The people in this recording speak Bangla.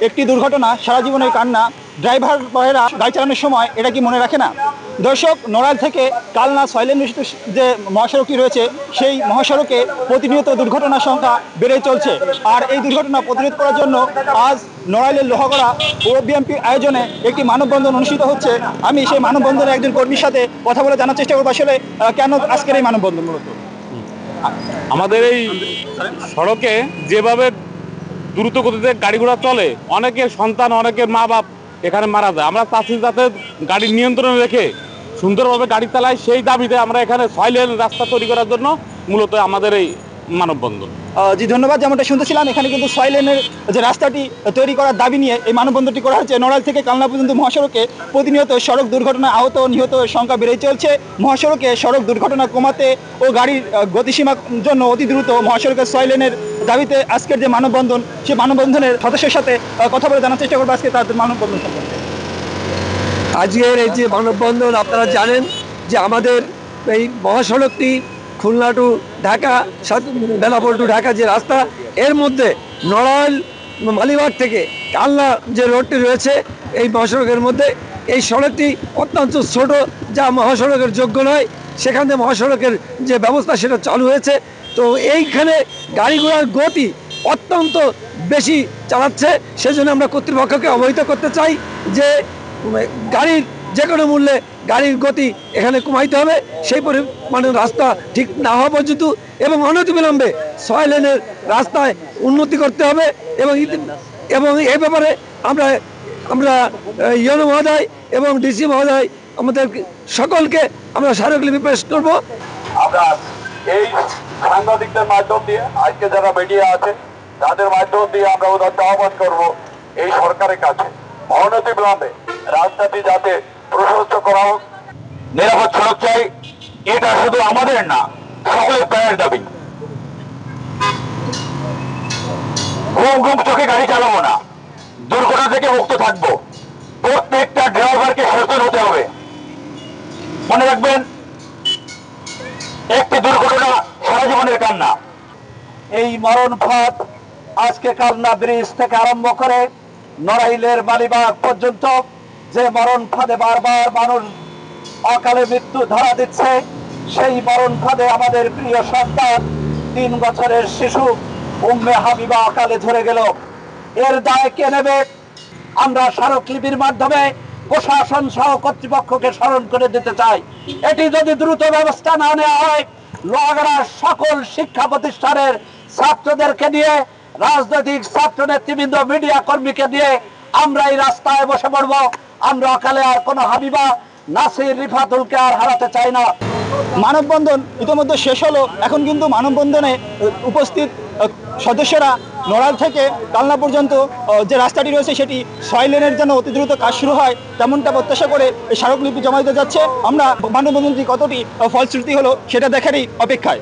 একটি দুর্ঘটনা সারা জীবনের কান্না। ড্রাইভার ভাইয়েরা গাড়ি চালানোর সময় এটা কি মনে রাখে না? দর্শক, নড়াইল থেকে কালনা 6 লেন বিশিষ্ট যে মহাসড়কটি রয়েছে সেই মহাসড়কে প্রতিনিয়ত দুর্ঘটনার সংখ্যা বেড়ে চলছে। আর এই দুর্ঘটনা প্রতিরোধ করার জন্য আজ নড়াইলের লোহাগড়া পৌর বিএনপি আয়োজনে একটি মানববন্ধন অনুষ্ঠিত হচ্ছে। আমি সেই মানববন্ধনে একজন কর্মীর সাথে কথা বলে জানার চেষ্টা করবো আসলে কেন আজকের এই মানববন্ধন। মূলত আমাদের এই সড়কে যেভাবে দ্রুত গতিতে গাড়ি ঘোড়া চলে, অনেকের সন্তান, অনেকের মা বাপ এখানে মারা যায়। আমরা চাচ্ছি যাতে গাড়ির নিয়ন্ত্রণে রেখে সুন্দরভাবে গাড়ি চালাই, সেই দাবিতে আমরা এখানে 6 লেন রাস্তা তৈরি করার জন্য মূলত আমাদের এই মানববন্ধন। জি ধন্যবাদ। যেমনটা শুনতেছিলাম এখানে কিন্তু 6 লেনের যে রাস্তাটি তৈরি করার দাবি নিয়ে এই মানববন্ধনটি করা হচ্ছে। নড়াইল থেকে কালনা পর্যন্ত মহাসড়কে প্রতিনিয়ত সড়ক দুর্ঘটনায় আহত নিহত সংখ্যা বেড়েই চলছে। মহাসড়কে সড়ক দুর্ঘটনা কমাতে ও গাড়ির গতিসীমার জন্য অতি দ্রুত মহাসড়কের 6 লেনের দাবিতে আজকের যে মানববন্ধন, সেই মানববন্ধনের সদস্যের সাথে কথা বলে জানার চেষ্টা করবো আজকে তাদের মানববন্ধন সম্পর্কে। আজকের এই যে মানববন্ধন, আপনারা জানেন যে আমাদের এই মহাসড়কটি খুলনা টু ঢাকা, বেনাপোল টু ঢাকা যে রাস্তা, এর মধ্যে নড়াইল মালিবাগ থেকে কালনা যে রোডটি রয়েছে এই মহাসড়কের মধ্যে, এই সড়কটি অত্যন্ত ছোট, যা মহাসড়কের যোগ্য নয়। সেখান থেকে মহাসড়কের যে ব্যবস্থা সেটা চালু হয়েছে। তো এইখানে গাড়ি ঘোড়ার গতি অত্যন্ত বেশি চালাচ্ছে। সেজন্য আমরা কর্তৃপক্ষকে অবহিত করতে চাই যে গাড়ির যে কোনো মূল্যে গাড়ির গতি এখানে কমাইতে হবে, সেই পরিমাণে রাস্তা ঠিক না হওয়া পর্যন্ত, এবং অনতিবিলম্বে 6 লেনের রাস্তায় উন্নতি করতে হবে। এবং এই ব্যাপারে আমরা ইউনো মহোদয় এবং ডিসি মহোদয় আমাদের সকলকে আমরা স্মারকলিপি পেশ করব। আমরা এই সাংবাদিকদের মাধ্যম দিয়ে, আজকে যারা মিডিয়া আছে তাদের মাধ্যম দিয়ে আমরা উদাত্ত আহ্বান করবো এই সরকারের কাছে অনতিবিলম্বে রাস্তাটি যাতে প্রশস্ত করা হোক। নিরাপদ সড়ক চাই, এটা শুধু আমাদের না, সকলের প্রাণের দাবি। ঘুম ঘুম চোখে গাড়ি চালাবো না, দুর্ঘটনা থেকে মুক্ত থাকবো। প্রত্যেকটা ড্রাইভারকে সচেতন হতে হবে। মনে রাখবেন, একটি দুর্ঘটনা সারা জীবনের কান্না। এই মরণ ফাঁদ আজকে কালনা ব্রিজ থেকে আরম্ভ করে নড়াইলের মালিবাগ পর্যন্ত যে মরণ ফাঁদে বারবার মানুষ অকালে মৃত্যু ধরা দিচ্ছে, সেই মরণ ফাঁদে আমাদের প্রিয় সন্তান 3 বছরের শিশু উম্মে হাবিবা অকালে ঝরে গেল। এর দায় কে নেবে? আমরা স্মারকলিপির মাধ্যমে প্রশাসন সহ কর্তৃপক্ষকে স্মরণ করে দিতে চাই। এটি যদি দ্রুত ব্যবস্থা না নেওয়া হয়, লোহাগড়ার সকল শিক্ষা প্রতিষ্ঠানের ছাত্রদেরকে নিয়ে, রাজনৈতিক ছাত্র নেতৃবৃন্দ, মিডিয়া কর্মীকে দিয়ে আমরা এই রাস্তায় বসে পড়ব। আমরা অকালে আর কোনো হাবিবা, নাসির, রিফাতুলকে আর হারাতে চাই না। মানববন্ধন ইতিমধ্যে শেষ হলো। এখন কিন্তু মানববন্ধনে উপস্থিত সদস্যরা নড়াইল থেকে কালনা পর্যন্ত যে রাস্তাটি রয়েছে সেটি 6 লেনের জন্য অতি দ্রুত কাজ শুরু হয়, তেমনটা প্রত্যাশা করে এই স্মারকলিপি জমা দিতে যাচ্ছে। আমরা মানববন্ধনটি কতটি ফলশ্রুতি হলো সেটা দেখারই অপেক্ষায়।